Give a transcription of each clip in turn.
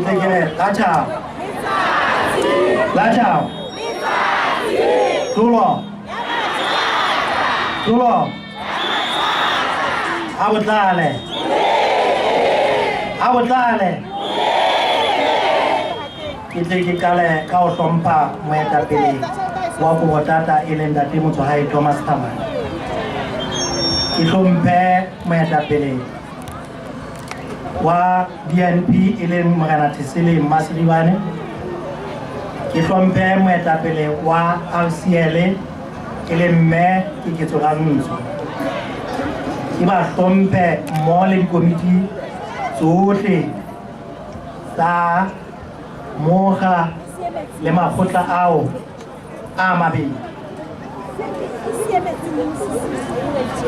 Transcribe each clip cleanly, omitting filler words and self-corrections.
Kitegele, Lachao. Lachao. Tulo. Tulo. Abutale. Abutale. Kitegele, Kao Sompa, Mweta Pili. Waku Watata, Ilenda Timuto Hai Thomas Tama. Kitumpe Mweta Pili. Wa DNP Ilen Maganatisili Masliwane. Kitumpe Mweta Pili. Wa RCL Ilen Me Kikitoranunzo. Kiba Tompe Molin Committee Zuti Sa Moha Lema Fota Ao Amabi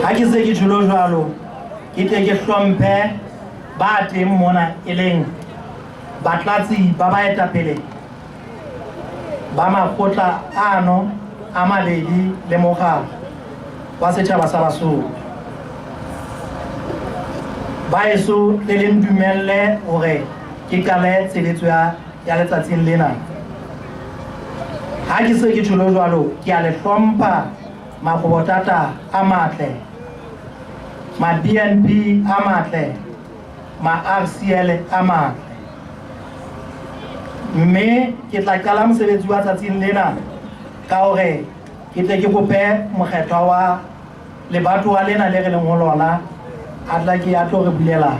Akizeki Julo Jalo Kiteke Tompe Bate Mona Eleng Batlati Baba Etapele Bama Fota Ano Amaledi Lemoha Wasecha Basabasu Baesu Telim Dumelle Ore Kikale Seletua Yaletatin Lena Akiseki Julo Jalo Kiale Trompa Ma Kobotata Amatle Ma BNP Amatle Ma RCL Amatle Me Kitla Kalam Seletua Tatin Lena Kaore Kiteki Kope Mokhetwa Le Batu Alena Lere Ngolona Adlaki Atore Bulela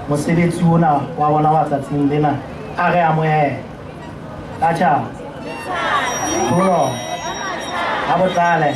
Mosebetsi ona wa bona wa tsatsing lena a re amohe acha Tulo Abotale